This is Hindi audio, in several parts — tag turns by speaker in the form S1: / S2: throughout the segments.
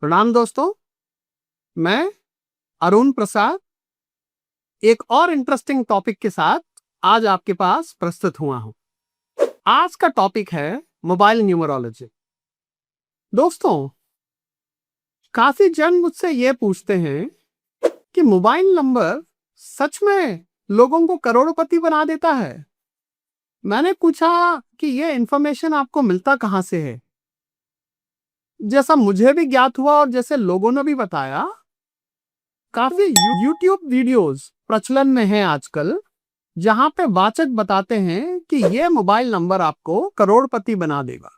S1: प्रणाम दोस्तों, मैं अरुण प्रसाद एक और इंटरेस्टिंग टॉपिक के साथ आज आपके पास प्रस्तुत हुआ हूं। आज का टॉपिक है मोबाइल न्यूमरोलॉजी। दोस्तों, काफी जन मुझसे ये पूछते हैं कि मोबाइल नंबर सच में लोगों को करोड़पति बना देता है। मैंने पूछा कि ये इंफॉर्मेशन आपको मिलता कहां से है। जैसा मुझे भी ज्ञात हुआ और जैसे लोगों ने भी बताया, काफी YouTube वीडियोस प्रचलन में हैं आजकल, जहां पे वाचक बताते हैं कि ये मोबाइल नंबर आपको करोड़पति बना देगा।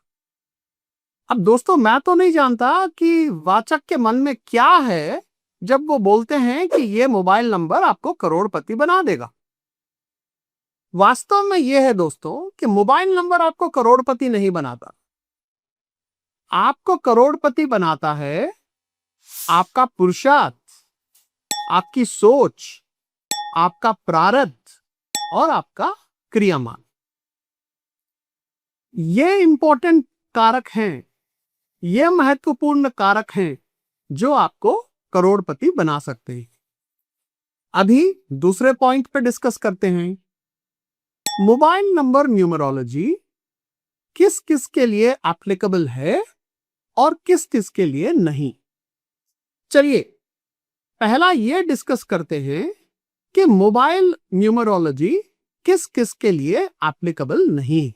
S1: अब दोस्तों, मैं तो नहीं जानता कि वाचक के मन में क्या है जब वो बोलते हैं कि ये मोबाइल नंबर आपको करोड़पति बना देगा। वास्तव में यह है दोस्तों कि मोबाइल नंबर आपको करोड़पति नहीं बनाता। आपको करोड़पति बनाता है आपका पुरुषार्थ, आपकी सोच, आपका प्रारब्ध और आपका क्रियामान। ये इंपॉर्टेंट कारक हैं, ये महत्वपूर्ण कारक हैं जो आपको करोड़पति बना सकते हैं। अभी दूसरे पॉइंट पे डिस्कस करते हैं। मोबाइल नंबर न्यूमरोलॉजी किस किस के लिए एप्लीकेबल है और किस किस के लिए नहीं। चलिए पहला ये डिस्कस करते हैं कि मोबाइल न्यूमरोलॉजी किस किस के लिए एप्लीकेबल नहीं।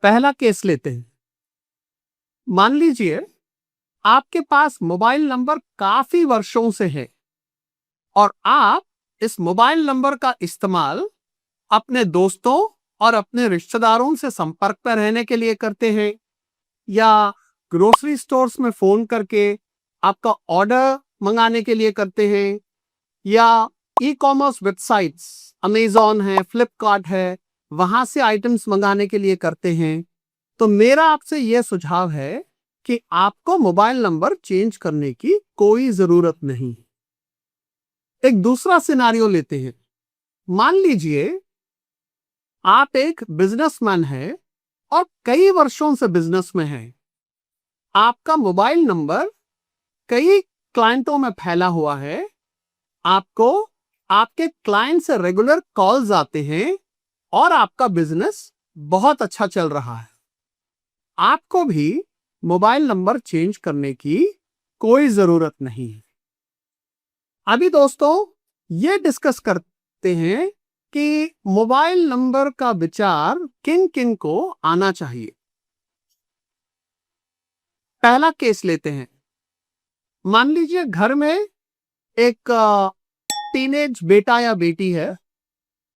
S1: पहला केस लेते हैं। मान लीजिए आपके पास मोबाइल नंबर काफी वर्षों से है और आप इस मोबाइल नंबर का इस्तेमाल अपने दोस्तों और अपने रिश्तेदारों से संपर्क पर रहने के लिए करते हैं, या ग्रोसरी स्टोर्स में फोन करके आपका ऑर्डर मंगाने के लिए करते हैं, या ई कॉमर्स वेबसाइट्स अमेजॉन है, फ्लिपकार्ट है, वहां से आइटम्स मंगाने के लिए करते हैं। तो मेरा आपसे यह सुझाव है कि आपको मोबाइल नंबर चेंज करने की कोई जरूरत नहीं। एक दूसरा सिनारियो लेते हैं। मान लीजिए आप एक बिजनेसमैन हैं और कई वर्षों से बिजनेस में हैं। आपका मोबाइल नंबर कई क्लाइंटों में फैला हुआ है। आपको आपके क्लाइंट से रेगुलर कॉल्स आते हैं और आपका बिजनेस बहुत अच्छा चल रहा है। आपको भी मोबाइल नंबर चेंज करने की कोई जरूरत नहीं है। अभी दोस्तों ये डिस्कस करते हैं कि मोबाइल नंबर का विचार किन किन को आना चाहिए। पहला केस लेते हैं। मान लीजिए घर में एक टीनेज बेटा या बेटी है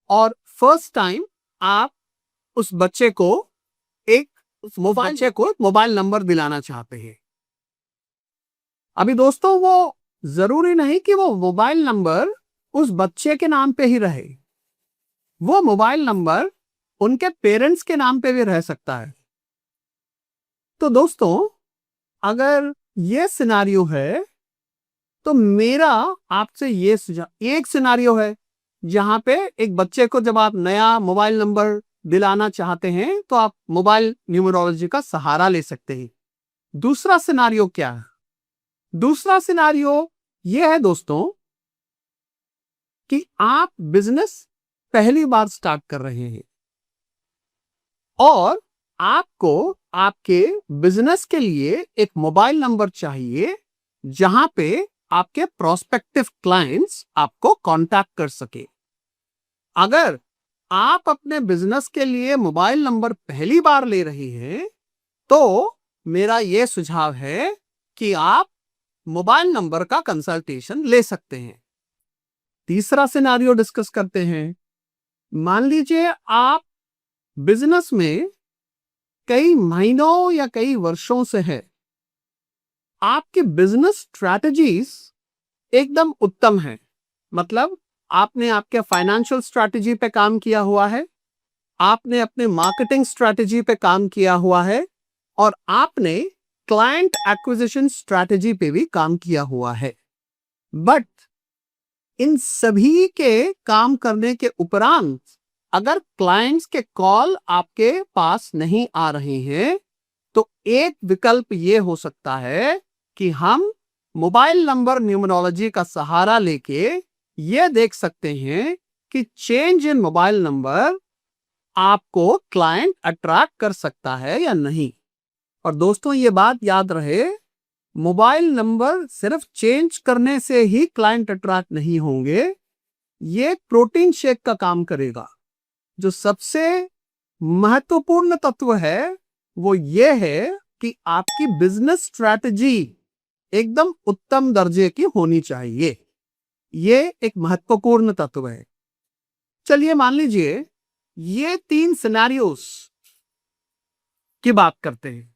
S1: और फर्स्ट टाइम आप उस बच्चे को एक मोबाइल नंबर दिलाना चाहते हैं। अभी दोस्तों वो जरूरी नहीं कि वो मोबाइल नंबर उस बच्चे के नाम पे ही रहे। वो मोबाइल नंबर उनके पेरेंट्स के नाम पे भी रह सकता है। तो दोस्तों, अगर ये सिनारियो है तो मेरा आपसे ये सुझाव, एक सिनारियो है जहां पे एक बच्चे को जब आप नया मोबाइल नंबर दिलाना चाहते हैं तो आप मोबाइल न्यूमरोलॉजी का सहारा ले सकते हैं। दूसरा सिनारियो क्या है? दूसरा सिनारियो यह है दोस्तों कि आप बिजनेस पहली बार स्टार्ट कर रहे हैं और आपको आपके बिजनेस के लिए एक मोबाइल नंबर चाहिए जहां पे आपके प्रोस्पेक्टिव क्लाइंट्स आपको कांटेक्ट कर सके। अगर आप अपने बिजनेस के लिए मोबाइल नंबर पहली बार ले रहे हैं तो मेरा यह सुझाव है कि आप मोबाइल नंबर का कंसल्टेशन ले सकते हैं। तीसरा सिनारियो डिस्कस करते हैं। मान लीजिए आप बिजनेस में कई महीनों या कई वर्षों से है। आपकी बिजनेस स्ट्रैटेजीज एकदम उत्तम है। मतलब आपने आपके फाइनेंशियल स्ट्रैटेजी पे काम किया हुआ है, आपने अपने मार्केटिंग स्ट्रैटेजी पे काम किया हुआ है और आपने क्लाइंट एक्विजिशन स्ट्रैटेजी पे भी काम किया हुआ है। बट इन सभी के काम करने के उपरांत अगर क्लाइंट्स के कॉल आपके पास नहीं आ रहे हैं तो एक विकल्प यह हो सकता है कि हम मोबाइल नंबर न्यूमरोलॉजी का सहारा लेके ये देख सकते हैं कि चेंज इन मोबाइल नंबर आपको क्लाइंट अट्रैक्ट कर सकता है या नहीं। और दोस्तों ये बात याद रहे, मोबाइल नंबर सिर्फ चेंज करने से ही क्लाइंट अट्रैक्ट नहीं होंगे, ये प्रोटीन शेक का काम करेगा। जो सबसे महत्वपूर्ण तत्व है वो ये है कि आपकी बिजनेस स्ट्रैटेजी एकदम उत्तम दर्जे की होनी चाहिए। ये एक महत्वपूर्ण तत्व है। चलिए मान लीजिए ये 3 सिनेरियोस की बात करते हैं।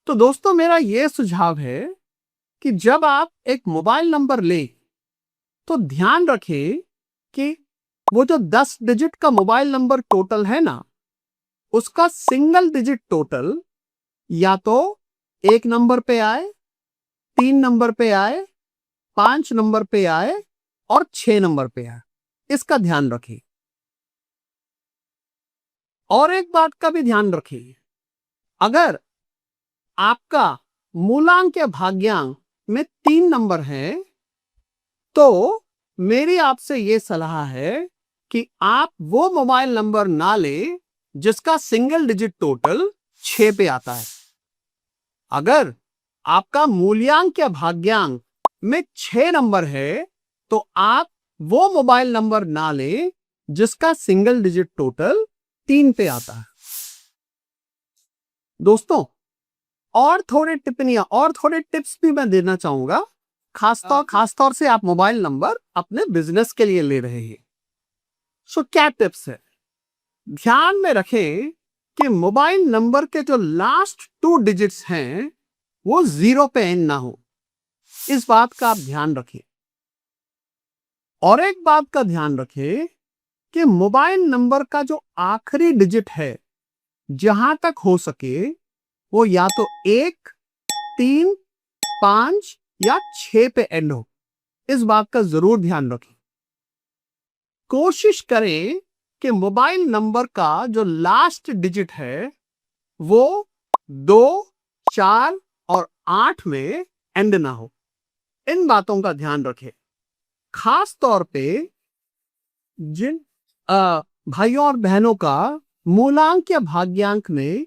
S1: तो दोस्तों मेरा यह सुझाव है कि जब आप एक मोबाइल नंबर लें तो ध्यान रखें कि वो जो 10 डिजिट का मोबाइल नंबर टोटल है ना, उसका सिंगल डिजिट टोटल या तो 1 नंबर पे आए, 3 नंबर पे आए, 5 नंबर पे आए और 6 नंबर पे आए। इसका ध्यान रखिए। और एक बात का भी ध्यान रखिए, अगर आपका मूलांक या भाग्यांक में 3 नंबर है तो मेरी आपसे यह सलाह है कि आप वो मोबाइल नंबर ना ले जिसका सिंगल डिजिट टोटल 6 पे आता है। अगर आपका मूल्यांक या भाग्यांक में 6 नंबर है तो आप वो मोबाइल नंबर ना ले जिसका सिंगल डिजिट टोटल 3 पे आता है। दोस्तों और थोड़े टिप्पणियां और थोड़े टिप्स भी मैं देना चाहूंगा, खासतौर से आप मोबाइल नंबर अपने बिजनेस के लिए ले रहे हैं। सो क्या टिप्स है? ध्यान में रखें कि मोबाइल नंबर के जो लास्ट 2 डिजिट्स हैं वो 0 पे एंड ना हो। इस बात का आप ध्यान रखें। और एक बात का ध्यान रखें कि मोबाइल नंबर का जो आखिरी डिजिट है, जहां तक हो सके वो या तो 1, 3, 5 या 6 पे एंड हो। इस बात का जरूर ध्यान रखें। कोशिश करें कि मोबाइल नंबर का जो लास्ट डिजिट है वो 2, 4 और 8 में एंड ना हो। इन बातों का ध्यान रखें। खास तौर पे जिन भाइयों और बहनों का मूलांक या भाग्यांक में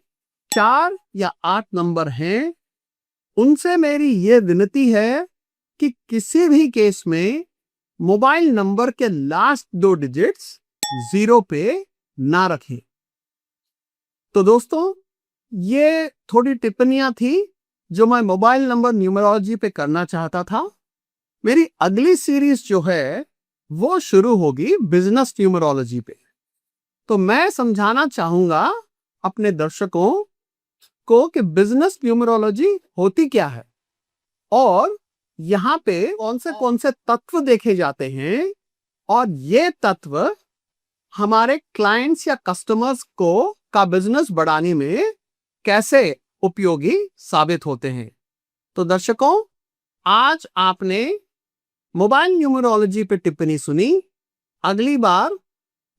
S1: 4 या 8 नंबर हैं, उनसे मेरी यह विनती है कि किसी भी केस में मोबाइल नंबर के लास्ट 2 डिजिट्स 0 पे ना रखें। तो दोस्तों ये थोड़ी टिप्पणियां थी जो मैं मोबाइल नंबर न्यूमरोलॉजी पे करना चाहता था। मेरी अगली सीरीज जो है वो शुरू होगी बिजनेस न्यूमरोलॉजी पे। तो मैं समझाना चाहूंगा अपने दर्शकों को कि बिजनेस न्यूमरोलॉजी होती क्या है और यहाँ पे कौन से तत्व देखे जाते हैं और ये तत्व हमारे क्लाइंट्स या कस्टमर्स को का बिजनेस बढ़ाने में कैसे उपयोगी साबित होते हैं। तो दर्शकों, आज आपने मोबाइल न्यूमरोलॉजी पे टिप्पणी सुनी। अगली बार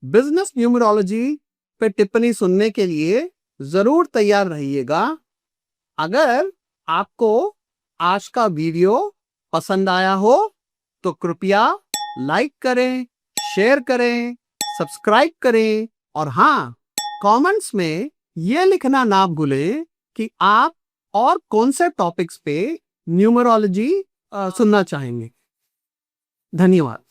S1: बिजनेस न्यूमरोलॉजी पे टिप्पणी सुनने के लिए जरूर तैयार रहिएगा। अगर आपको आज का वीडियो पसंद आया हो तो कृपया लाइक करें, शेयर करें, सब्सक्राइब करें और हाँ, कमेंट्स में यह लिखना ना भूलें कि आप और कौन से टॉपिक्स पे न्यूमरोलॉजी सुनना चाहेंगे। धन्यवाद।